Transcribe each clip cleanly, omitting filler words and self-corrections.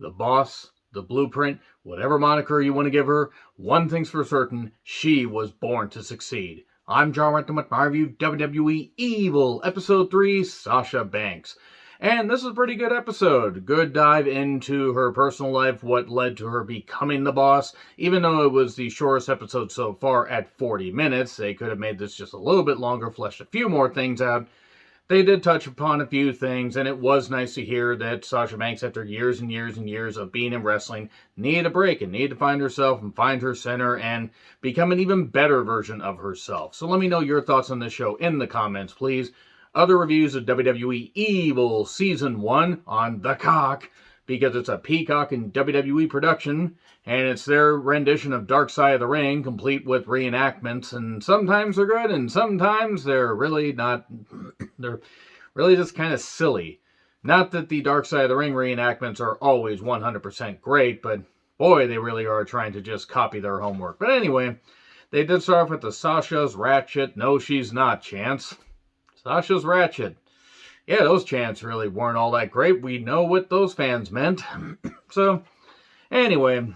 the boss, the blueprint, whatever moniker you want to give her, one thing's for certain, she was born to succeed. I'm John Renton with my review WWE Evil, Episode 3, Sasha Banks. And this is a pretty good episode. Good dive into her personal life, what led to her becoming the boss. Even though it was the shortest episode so far at 40 minutes, they could have made this just a little bit longer, fleshed a few more things out. They did touch upon a few things, and it was nice to hear that Sasha Banks, after years and years and years of being in wrestling, needed a break and needed to find herself and find her center and become an even better version of herself. So let me know your thoughts on this show in the comments, please. Other reviews of WWE Evil Season 1 on The Cock, because it's a Peacock and WWE production, and it's their rendition of Dark Side of the Ring, complete with reenactments, and sometimes they're good, and sometimes they're really not. They're really just kind of silly. Not that the Dark Side of the Ring reenactments are always 100% great, but boy, they really are trying to just copy their homework. But anyway, they did start off with the Sasha's Ratchet, No She's Not chants. Sasha's Ratchet. Yeah, those chants really weren't all that great. We know what those fans meant. So, anyway,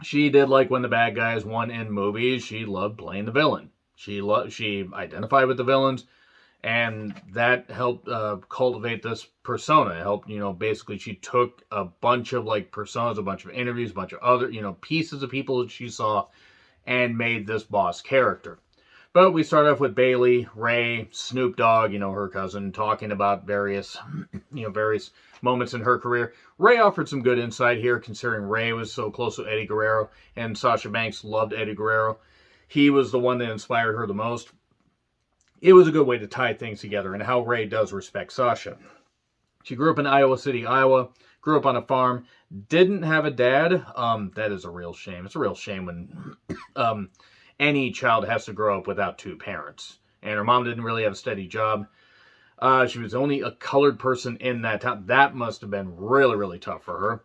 she did like when the bad guys won in movies. She loved playing the villain. She identified with the villains, and that helped cultivate this persona. It helped, basically she took a bunch of personas, a bunch of interviews, a bunch of other, pieces of people that she saw and made this boss character. But we start off with Bayley, Ray, Snoop Dogg, her cousin, talking about various moments in her career. Ray offered some good insight here, considering Ray was so close with Eddie Guerrero, and Sasha Banks loved Eddie Guerrero. He was the one that inspired her the most. It was a good way to tie things together, and how Ray does respect Sasha. She grew up in Iowa City, Iowa, grew up on a farm, didn't have a dad. That is a real shame. It's a real shame when any child has to grow up without two parents. And her mom didn't really have a steady job. She was only a colored person in that town. That must have been really, really tough for her.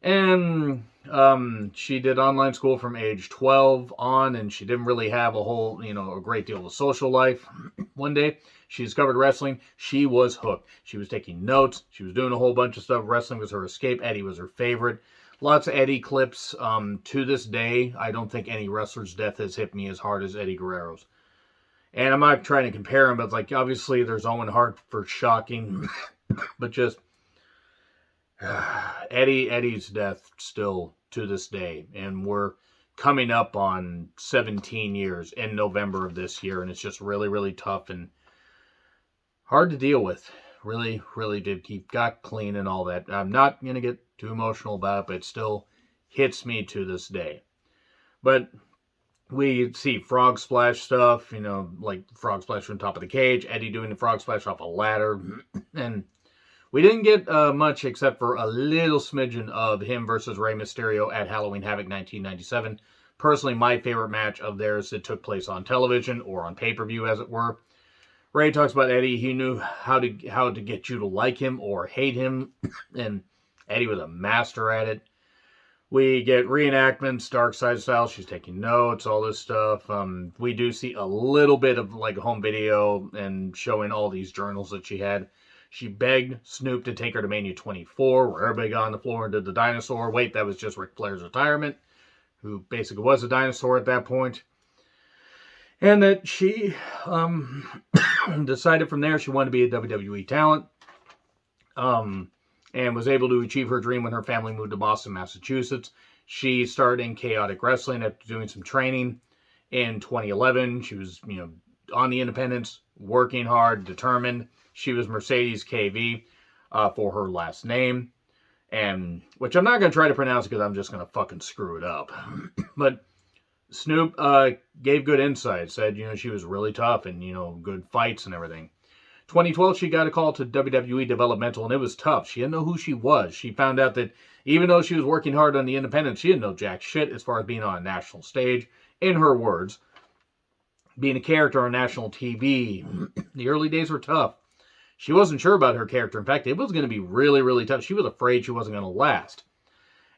And she did online school from age 12 on, and she didn't really have a great deal of social life. One day, she discovered wrestling. She was hooked. She was taking notes. She was doing a whole bunch of stuff. Wrestling was her escape. Eddie was her favorite. Lots of Eddie clips. To this day, I don't think any wrestler's death has hit me as hard as Eddie Guerrero's. And I'm not trying to compare him, but obviously there's Owen Hart for shocking, but just Eddie's death still to this day, and we're coming up on 17 years in November of this year, and it's just really, really tough and hard to deal with. Really, really did. He got clean and all that. I'm not going to get too emotional about it, but it still hits me to this day. But we see frog splash stuff, like frog splash from top of the cage, Eddie doing the frog splash off a ladder, and we didn't get much except for a little smidgen of him versus Rey Mysterio at Halloween Havoc 1997. Personally, my favorite match of theirs that took place on television, or on pay-per-view as it were. Ray talks about Eddie. He knew how to get you to like him or hate him, and Eddie was a master at it. We get reenactments, Dark Side style. She's taking notes, all this stuff. We do see a little bit of a home video and showing all these journals that she had. She begged Snoop to take her to Mania 24, where everybody got on the floor and did the dinosaur. Wait, that was just Ric Flair's retirement, who basically was a dinosaur at that point. And that she decided from there she wanted to be a WWE talent. And was able to achieve her dream when her family moved to Boston, Massachusetts. She started in Chaotic Wrestling after doing some training in 2011. She was, on the independents, working hard, determined. She was Mercedes KV for her last name, and which I'm not going to try to pronounce because I'm just going to fucking screw it up. But Snoop gave good insight, said, she was really tough and, good fights and everything. 2012, she got a call to WWE Developmental, and it was tough. She didn't know who she was. She found out that even though she was working hard on the independents, she didn't know jack shit as far as being on a national stage. In her words, being a character on national TV, the early days were tough. She wasn't sure about her character. In fact, it was going to be really, really tough. She was afraid she wasn't going to last.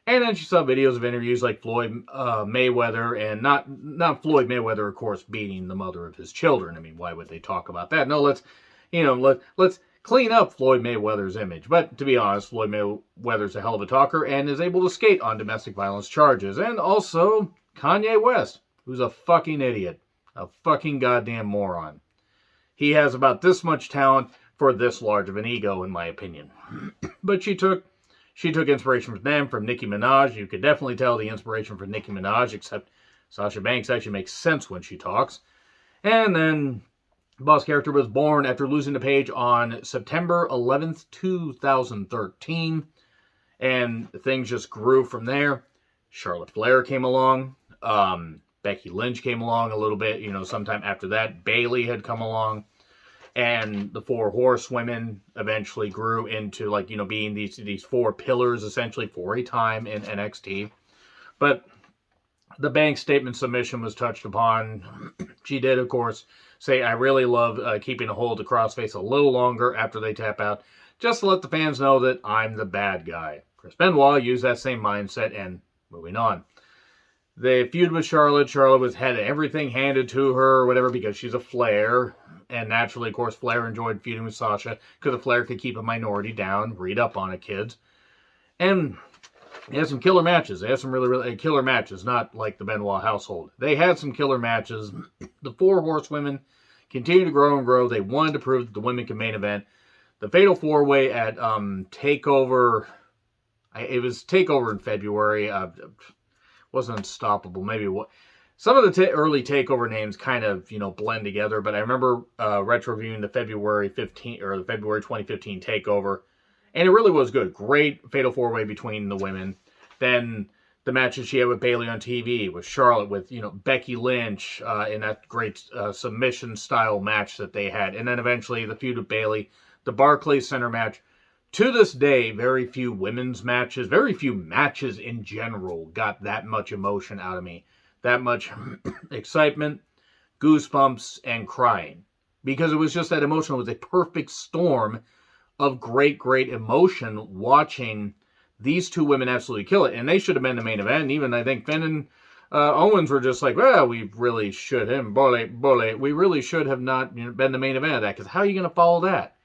And then she saw videos of interviews like Floyd Mayweather, and not Floyd Mayweather, of course, beating the mother of his children. I mean, why would they talk about that? No, let's clean up Floyd Mayweather's image. But to be honest, Floyd Mayweather's a hell of a talker and is able to skate on domestic violence charges. And also Kanye West, who's a fucking idiot. A fucking goddamn moron. He has about this much talent for this large of an ego, in my opinion. But she took inspiration from them, from Nicki Minaj. You could definitely tell the inspiration from Nicki Minaj, except Sasha Banks actually makes sense when she talks. And then Boss Character was born after losing to Paige on September 11th, 2013. And things just grew from there. Charlotte Flair came along. Becky Lynch came along a little bit, sometime after that. Bayley had come along. And the four horsewomen eventually grew into, being these four pillars, essentially, for a time in NXT. But the Banks statement submission was touched upon. She did, of course, say, I really love keeping a hold of Crossface a little longer after they tap out, just to let the fans know that I'm the bad guy. Chris Benoit used that same mindset, and moving on. The feud with Charlotte had everything handed to her or whatever because she's a Flair. And naturally, of course, Flair enjoyed feuding with Sasha because the Flair could keep a minority down. Read up on it, kids. And they had some killer matches. They had some really killer matches, not like the Benoit household. They had some killer matches. The four horsewomen continued to grow and grow. They wanted to prove that the women can main event. The Fatal 4-Way at TakeOver, it was TakeOver in February. Wasn't Unstoppable. Maybe what some of the early TakeOver names kind of blend together. But I remember retroviewing the February 2015 TakeOver, and it really was good. Great Fatal 4-Way between the women. Then the matches she had with Bayley on TV, with Charlotte, with Becky Lynch in that great submission style match that they had, and then eventually the feud with Bayley, the Barclays Center match. To this day, very few women's matches, very few matches in general got that much emotion out of me. That much excitement, goosebumps, and crying. Because it was just that emotion. It was a perfect storm of great, great emotion watching these two women absolutely kill it. And they should have been the main event. And even, I think, Finn and Owens were just like, well, we really should have. We really should have not been the main event of that. Because how are you going to follow that?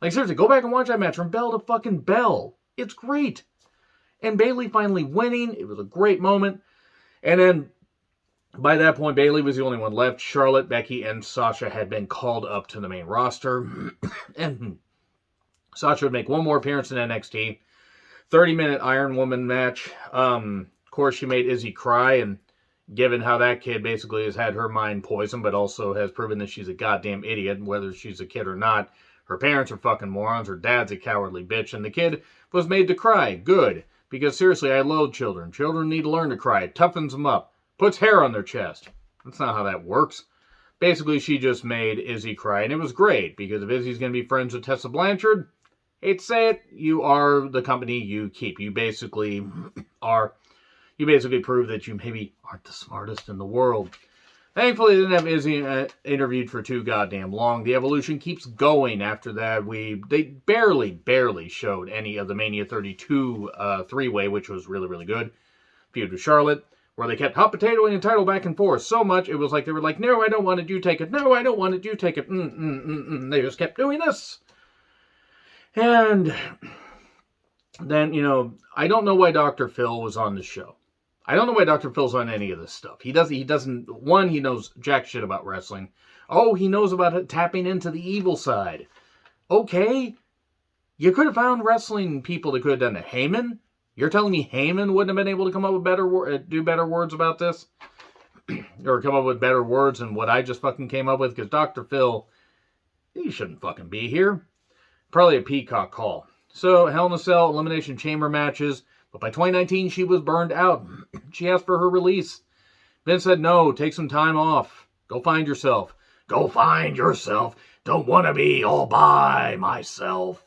Like, seriously, go back and watch that match from bell to fucking bell. It's great. And Bayley finally winning. It was a great moment. And then, by that point, Bayley was the only one left. Charlotte, Becky, and Sasha had been called up to the main roster. And Sasha would make one more appearance in NXT. 30-minute Iron Woman match. Of course, she made Izzy cry. And given how that kid basically has had her mind poisoned, but also has proven that she's a goddamn idiot, whether she's a kid or not. Her parents are fucking morons. Her dad's a cowardly bitch. And the kid was made to cry. Good. Because seriously, I loathe children. Children need to learn to cry. It toughens them up. Puts hair on their chest. That's not how that works. Basically, she just made Izzy cry. And it was great. Because if Izzy's going to be friends with Tessa Blanchard, hate to say it, you are the company you keep. You basically prove that you maybe aren't the smartest in the world. Thankfully, they didn't have Izzy interviewed for too goddamn long. The evolution keeps going after that. They barely showed any of the Mania 32 three-way, which was really, really good. Feud with Charlotte, where they kept hot potatoing the title back and forth so much, it was like they were like, no, I don't want it, you take it. No, I don't want it, you take it. They just kept doing this. And then, I don't know why Dr. Phil was on the show. I don't know why Dr. Phil's on any of this stuff. He doesn't, one, he knows jack shit about wrestling. Oh, he knows about it, tapping into the evil side. Okay. You could have found wrestling people that could have done it. Heyman? You're telling me Heyman wouldn't have been able to come up with do better words about this? Or come up with better words than what I just fucking came up with? Because Dr. Phil, he shouldn't fucking be here. Probably a peacock call. So, Hell in a Cell, Elimination Chamber matches. But by 2019, she was burned out. She asked for her release. Vince said, no, take some time off. Go find yourself. Go find yourself. Don't want to be all by myself.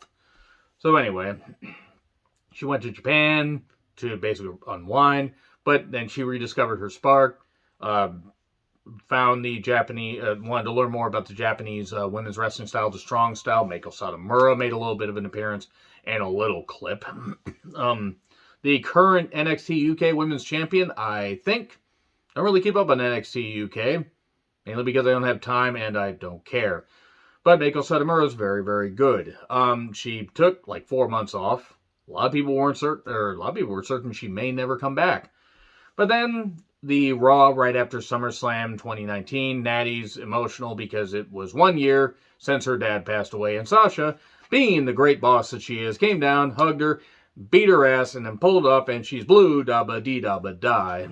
So anyway, she went to Japan to basically unwind. But then she rediscovered her spark. Found the Japanese, wanted to learn more about the Japanese women's wrestling style, the strong style. Meiko Satomura made a little bit of an appearance and a little clip. The current NXT UK Women's Champion, I think. I don't really keep up on NXT UK. Mainly because I don't have time and I don't care. But Meiko Satomura is very, very good. She took like 4 months off. A lot of people were certain she may never come back. But then the Raw right after SummerSlam 2019, Natty's emotional because it was 1 year since her dad passed away, and Sasha, being the great boss that she is, came down, hugged her, beat her ass, and then pulled up, and she's blue, da-ba-dee-da-ba-die.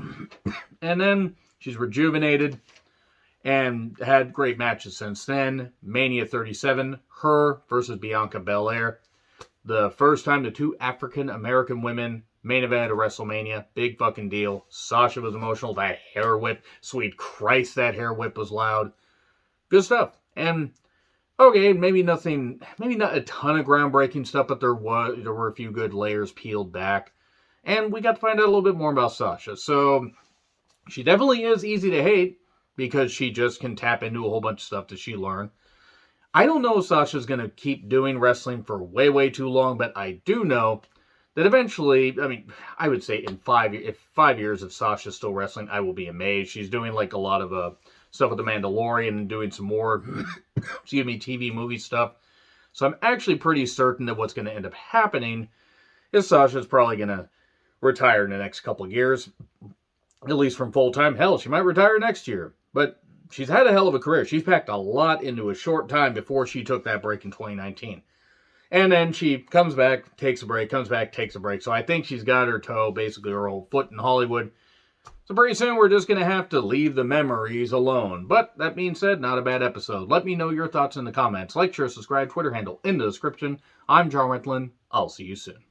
And then she's rejuvenated and had great matches since then. Mania 37, her versus Bianca Belair. The first time the two African-American women main event at WrestleMania. Big fucking deal. Sasha was emotional. That hair whip. Sweet Christ, that hair whip was loud. Good stuff. And, okay, maybe not a ton of groundbreaking stuff, but there were a few good layers peeled back. And we got to find out a little bit more about Sasha. So, she definitely is easy to hate because she just can tap into a whole bunch of stuff that she learned. I don't know if Sasha's going to keep doing wrestling for way, way too long, but I do know that eventually, I would say in 5 years, if Sasha's still wrestling, I will be amazed. She's doing like a lot of stuff with The Mandalorian and doing some more, TV movie stuff. So I'm actually pretty certain that what's going to end up happening is Sasha's probably going to retire in the next couple of years, at least from full-time. Hell, she might retire next year, but she's had a hell of a career. She's packed a lot into a short time before she took that break in 2019. And then she comes back, takes a break, comes back, takes a break. So I think she's got her toe, basically her old foot in Hollywood. So pretty soon we're just going to have to leave the memories alone. But that being said, not a bad episode. Let me know your thoughts in the comments. Like, share, subscribe, Twitter handle in the description. I'm John Rentlin. I'll see you soon.